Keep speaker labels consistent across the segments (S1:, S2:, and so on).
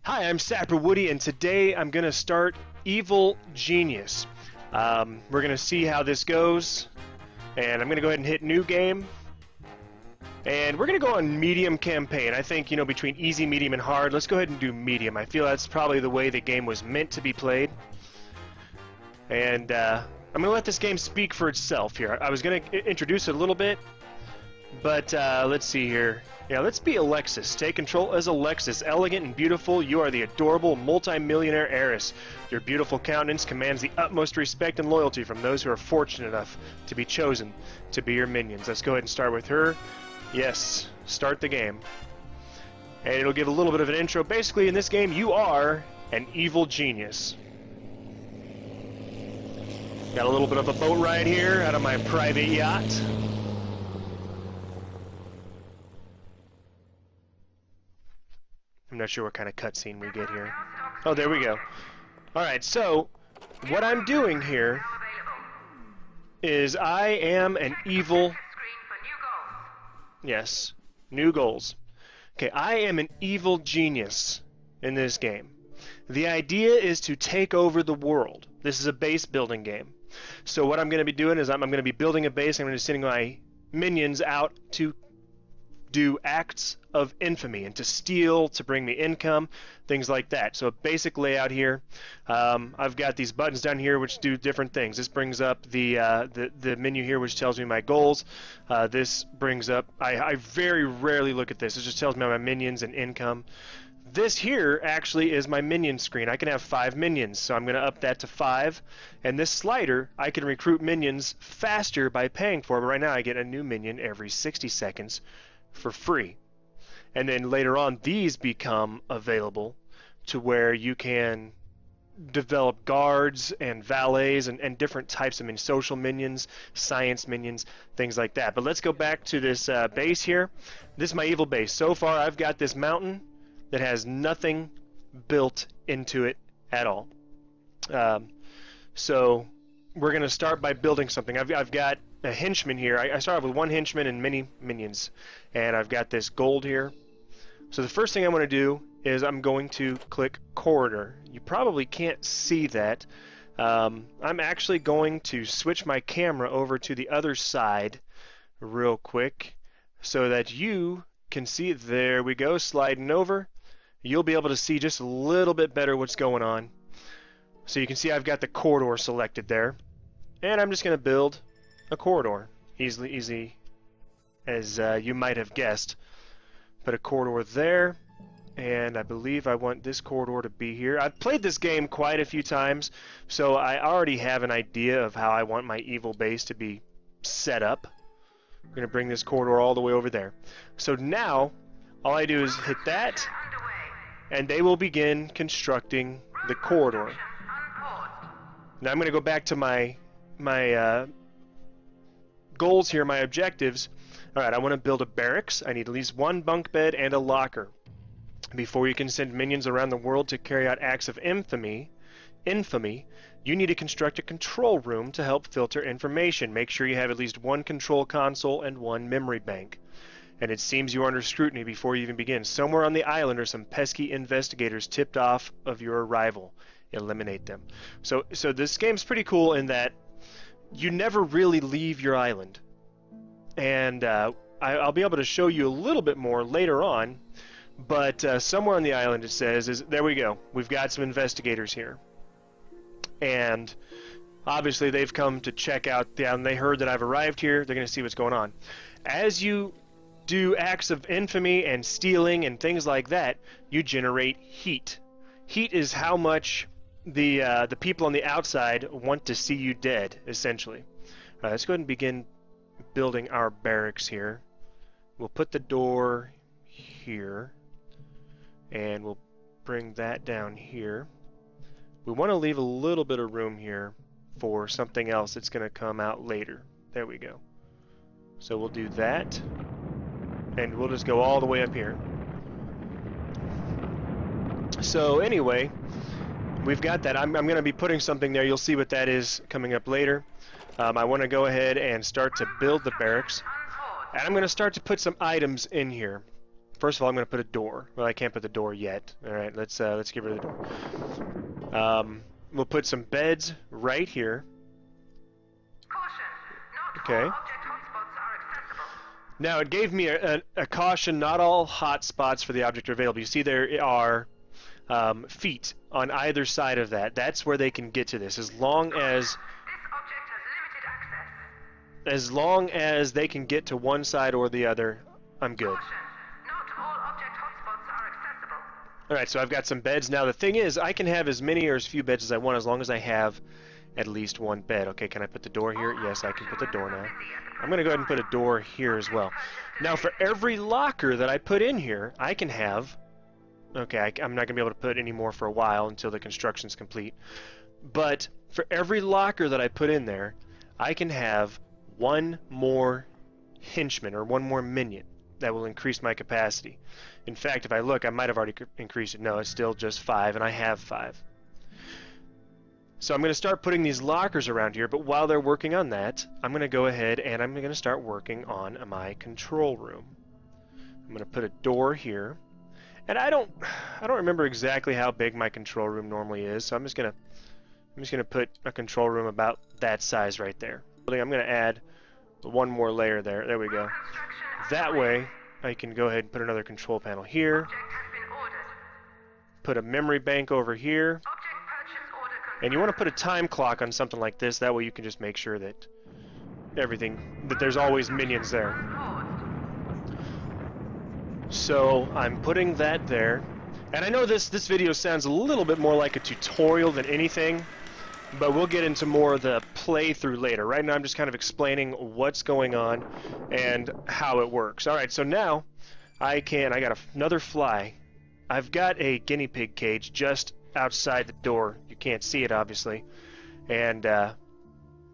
S1: Hi, I'm Sapper Woody, and today I'm going to start Evil Genius. We're going to see how this goes, and I'm going to go ahead and hit New Game. And we're going to go on Medium Campaign. I think, between easy, medium, and hard, let's go ahead and do Medium. I feel that's probably the way the game was meant to be played. And I'm going to let this game speak for itself here. I was going to introduce it a little bit, but let's see here. Yeah, let's be Alexis. Take control as Alexis. Elegant and beautiful, you are the adorable multi-millionaire heiress. Your beautiful countenance commands the utmost respect and loyalty from those who are fortunate enough to be chosen to be your minions. Let's go ahead and start with her. Yes, start the game. And it'll give a little bit of an intro. Basically, in this game, you are an evil genius. Got a little bit of a boat ride here out of my private yacht. I'm not sure what kind of cutscene we get here. Oh, there we go. Alright, so what I'm doing here is I am an evil... Yes, new goals. Okay, I am an evil genius in this game. The idea is to take over the world. This is a base building game. So what I'm going to be doing is I'm going to be building a base. I'm going to be sending my minions out to do acts of infamy and to steal, to bring me income, things like that. So a basic layout here. I've got these buttons down here which do different things. This brings up the menu here which tells me my goals. This brings up, I very rarely look at this. It just tells me my minions and income. This here actually is my minion screen. I can have 5 minions, so I'm going to up that to 5. And this slider, I can recruit minions faster by paying for it. But right now I get a new minion every 60 seconds for free. And then later on these become available to where you can develop guards and valets and different types of social minions, science minions, things like that. But let's go back to this base here. This is my evil base. So far I've got this mountain that has nothing built into it at all. So we're going to start by building something. I've got a henchman here. I start off with 1 henchman and many minions. And I've got this gold here. So the first thing I want to do is I'm going to click corridor. You probably can't see that. I'm actually going to switch my camera over to the other side real quick so that you can see it. There we go, sliding over. You'll be able to see just a little bit better what's going on. So you can see I've got the corridor selected there. And I'm just going to build a corridor. Easy as you might have guessed. Put a corridor there, and I believe I want this corridor to be here. I've played this game quite a few times, so I already have an idea of how I want my evil base to be set up. I'm going to bring this corridor all the way over there. So now, all I do is hit that, and they will begin constructing the corridor. Now I'm going to go back to my goals here, my objectives. Alright, I want to build a barracks. I need at least 1 bunk bed and a locker. Before you can send minions around the world to carry out acts of infamy, you need to construct a control room to help filter information. Make sure you have at least 1 control console and 1 memory bank. And it seems you are under scrutiny before you even begin. Somewhere on the island are some pesky investigators tipped off of your arrival. Eliminate them. So this game's pretty cool in that you never really leave your island. And I'll be able to show you a little bit more later on, but somewhere on the island it says, there we go, we've got some investigators here. And obviously they've come to check out the island. They heard that I've arrived here. They're going to see what's going on. As you do acts of infamy and stealing and things like that, you generate heat. Heat is how much the people on the outside want to see you dead, essentially. All right, let's go ahead and begin building our barracks here. We'll put the door here, and we'll bring that down here. We want to leave a little bit of room here for something else that's going to come out later. There we go. So we'll do that, and we'll just go all the way up here. So anyway, we've got that. I'm going to be putting something there. You'll see what that is coming up later. I want to go ahead and start to build the barracks. And I'm going to start to put some items in here. First of all, I'm going to put a door. Well, I can't put the door yet. All right, let's get rid of the door. We'll put some beds right here. Okay. Now it gave me a caution. Not all hot spots for the object are available. You see there are feet on either side of that. That's where they can get to this. As long as they can get to one side or the other, I'm good. Alright, so I've got some beds. Now the thing is, I can have as many or as few beds as I want as long as I have at least one bed. Okay, can I put the door here? Yes, I can put the door now. I'm going to go ahead and put a door here as well. Now for every locker that I put in here, I can have... Okay, I'm not going to be able to put any more for a while until the construction's complete. But for every locker that I put in there, I can have one more henchman or one more minion. That will increase my capacity. In fact, if I look, I might have already increased it. No, it's still just 5, and I have 5. So I'm going to start putting these lockers around here, but while they're working on that, I'm going to go ahead and I'm going to start working on my control room. I'm going to put a door here. And I don't remember exactly how big my control room normally is, so I'm just going to put a control room about that size right there. I'm going to add one more layer there. There we go. That way, I can go ahead and put another control panel here, put a memory bank over here, and you want to put a time clock on something like this. That way you can just make sure that there's always minions there. So I'm putting that there, and I know this video sounds a little bit more like a tutorial than anything, but we'll get into more of the playthrough later. Right now I'm just kind of explaining what's going on and how it works. Alright, so now I got another fly. I've got a guinea pig cage just outside the door. You can't see it obviously. And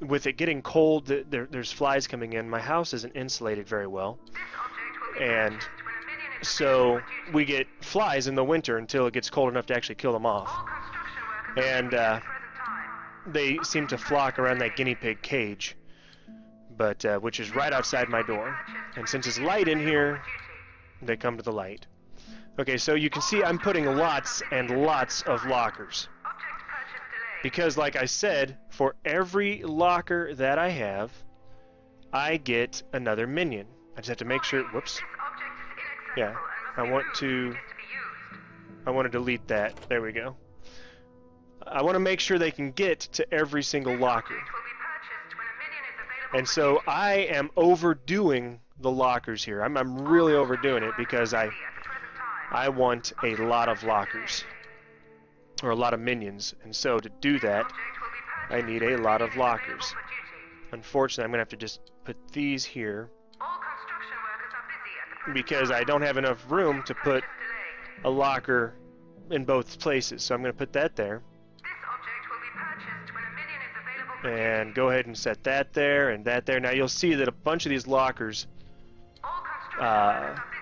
S1: with it getting cold, there's flies coming in. My house isn't insulated very well. And so we get flies in the winter until it gets cold enough to actually kill them off. And they seem to flock around that guinea pig cage, but which is right outside my door. And since it's light in here, they come to the light. Okay, so you can see I'm putting lots and lots of lockers. Because like I said, for every locker that I have, I get another minion. I just have to make sure, whoops. Yeah, I want to delete that. There we go. I want to make sure they can get to every single locker. And so I am overdoing the lockers here. I'm really overdoing it because I want a lot of lockers, or a lot of minions. And so to do that, I need a lot of lockers. Unfortunately, I'm going to have to just put these here because I don't have enough room to put a locker in both places. So I'm going to put that there. And go ahead and set that there and that there. Now you'll see that a bunch of these lockers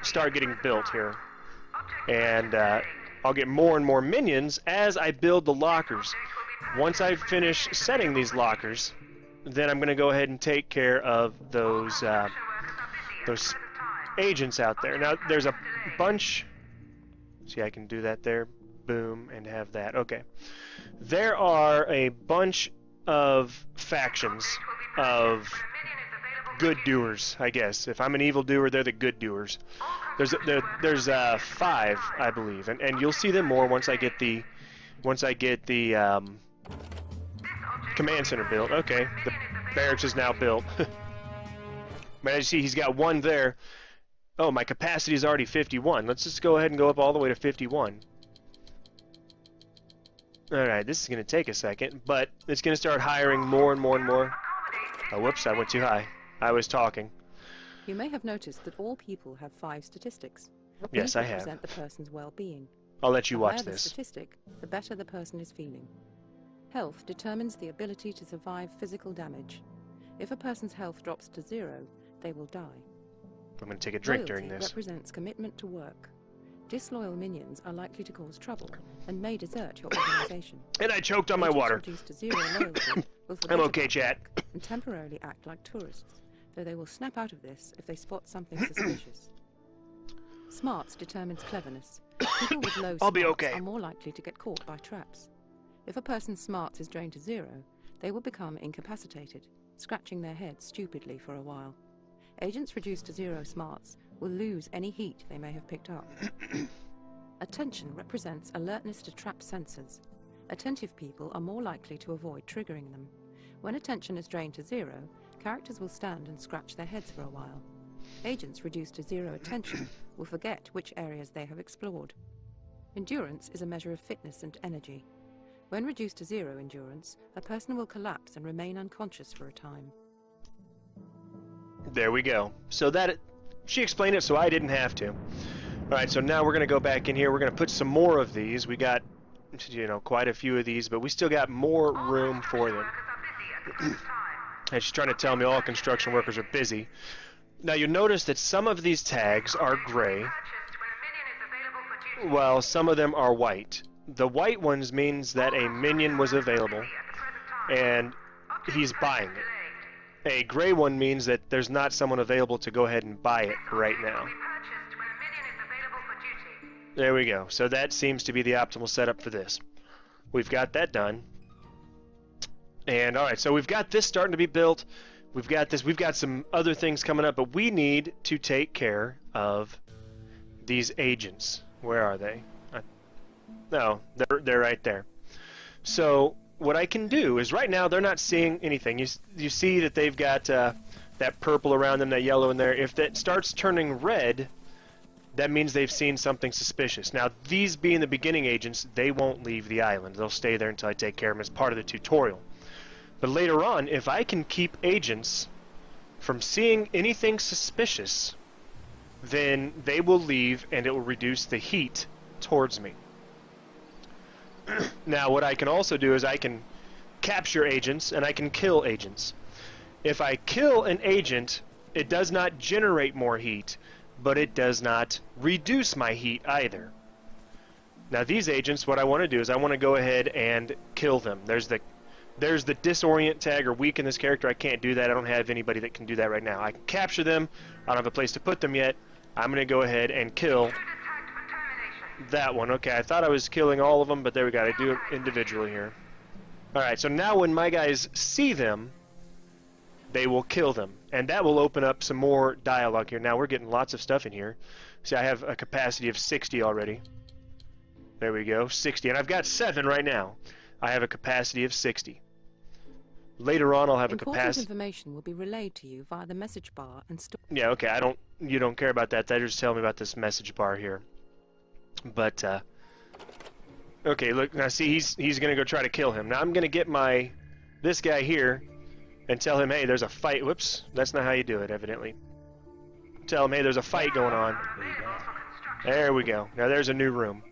S1: start getting built here. And I'll get more and more minions as I build the lockers. Once I finish setting these lockers, then I'm going to go ahead and take care of those agents out there. Now there's a bunch. See, I can do that there. Boom, and have that. Okay. There are a bunch of factions of good doers, I guess. If I'm an evil doer, they're the good doers. There's 5, I believe, and you'll see them more once I get the command center built. Okay, the barracks is now built. But as you see, he's got one there. Oh, my capacity is already 51. Let's just go ahead and go up all the way to 51. Alright, this is going to take a second, but it's going to start hiring more and more and more. Oh, whoops, I went too high. I was talking.
S2: You may have noticed that all people have 5 statistics.
S1: Yes, I have.
S2: These represent the person's well-being.
S1: I'll let you watch
S2: The higher
S1: this.
S2: the statistic, the better the person is feeling. Health determines the ability to survive physical damage. If a person's health drops to 0, they will die.
S1: I'm going to take a drink
S2: Loyalty
S1: during this.
S2: represents commitment to work. Disloyal minions are likely to cause trouble and may desert your organization.
S1: And I choked on my water.
S2: Reduced to 0 loyalty will forget
S1: I'm okay,
S2: about
S1: chat.
S2: work and temporarily act like tourists, though they will snap out of this if they spot something suspicious. Smarts determines cleverness. People with low
S1: I'll be
S2: smarts
S1: okay.
S2: are more likely to get caught by traps. If a person's smarts is drained to 0, they will become incapacitated, scratching their heads stupidly for a while. Agents reduced to 0 smarts will lose any heat they may have picked up. Attention represents alertness to trap sensors. Attentive people are more likely to avoid triggering them. When attention is drained to 0, characters will stand and scratch their heads for a while. Agents reduced to 0 attention will forget which areas they have explored. Endurance is a measure of fitness and energy. When reduced to 0 endurance, a person will collapse and remain unconscious for a time.
S1: There we go. So she explained it so I didn't have to. Alright, so now we're going to go back in here. We're going to put some more of these. We got, quite a few of these, but we still got more room for them. And she's trying to tell me all construction workers are busy. Now you'll notice that some of these tags are gray, while some of them are white. The white ones means that a minion was available and he's buying it. A gray one means that there's not someone available to go ahead and buy it right now. There we go. So that seems to be the optimal setup for this. We've got that done. And alright, so we've got this starting to be built. We've got this. We've got some other things coming up, but we need to take care of these agents. Where are they? No, they're right there. So what I can do is right now they're not seeing anything. You see that they've got that purple around them, that yellow in there. If that starts turning red, that means they've seen something suspicious. Now these being the beginning agents, they won't leave the island. They'll stay there until I take care of them as part of the tutorial. But later on, if I can keep agents from seeing anything suspicious, then they will leave and it will reduce the heat towards me. Now what I can also do is I can capture agents and I can kill agents. If I kill an agent, it does not generate more heat, but it does not reduce my heat either. Now these agents, what I want to do is I want to go ahead and kill them. There's the disorient tag or weaken this character. I can't do that. I don't have anybody that can do that right now. I can capture them. I don't have a place to put them yet. I'm going to go ahead and kill that one. Okay, I thought I was killing all of them, but there we go. I do it individually here. Alright, so now when my guys see them, they will kill them. And that will open up some more dialogue here. Now we're getting lots of stuff in here. See, I have a capacity of 60 already. There we go, 60. And I've got 7 right now. I have a capacity of 60. Later on, I'll have a capacity.
S2: Important information will be relayed to you via the message bar and
S1: Yeah, okay. You don't care about that. They just tell me about this message bar here. But okay, look now. See, he's gonna go try to kill him. Now I'm gonna get this guy here and tell him, hey, there's a fight. Whoops, that's not how you do it, evidently. Tell him, hey, there's a fight going on. There we go. Now there's a new room.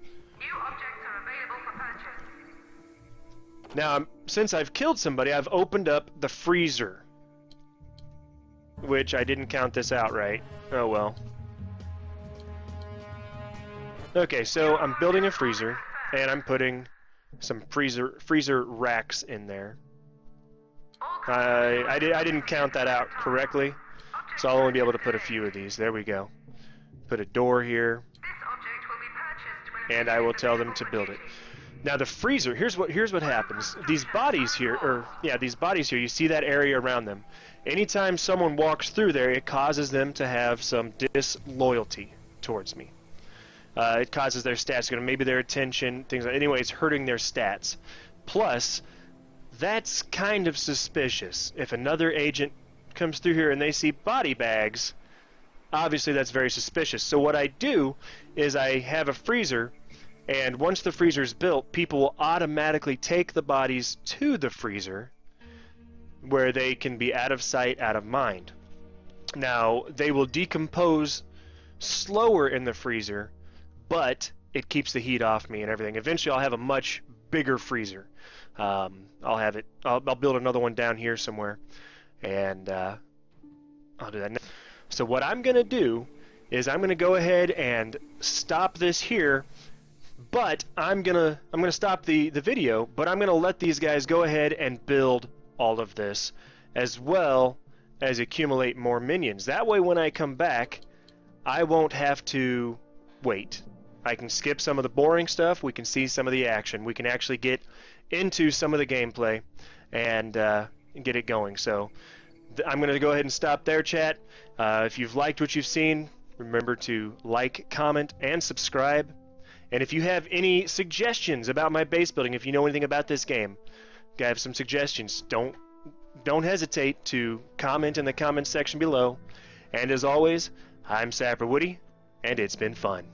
S1: Now, since I've killed somebody, I've opened up the freezer. Which I didn't count this out right. Oh well. Okay, so I'm building a freezer, and I'm putting some freezer racks in there. I didn't count that out correctly, so I'll only be able to put a few of these. There we go. Put a door here, and I will tell them to build it. Now the freezer, here's what happens. These bodies here, you see that area around them. Anytime someone walks through there, it causes them to have some disloyalty towards me. It causes their stats, maybe their attention, things like. Anyway, it's hurting their stats. Plus, that's kind of suspicious. If another agent comes through here and they see body bags, obviously that's very suspicious. So what I do is I have a freezer. And once the freezer is built, people will automatically take the bodies to the freezer where they can be out of sight, out of mind. Now, they will decompose slower in the freezer, but it keeps the heat off me and everything. Eventually, I'll have a much bigger freezer. I'll build another one down here somewhere, and I'll do that now. So what I'm going to do is I'm going to go ahead and stop this here. But I'm gonna stop the video, but I'm gonna let these guys go ahead and build all of this, as well as accumulate more minions. That way, when I come back, I won't have to wait. I can skip some of the boring stuff. We can see some of the action. We can actually get into some of the gameplay and get it going. So I'm going to go ahead and stop there, chat. If you've liked what you've seen, remember to like, comment, and subscribe. And if you have any suggestions about my base building, if you know anything about this game, I have some suggestions. Don't hesitate to comment in the comment section below. And as always, I'm Sapper Woody, and it's been fun.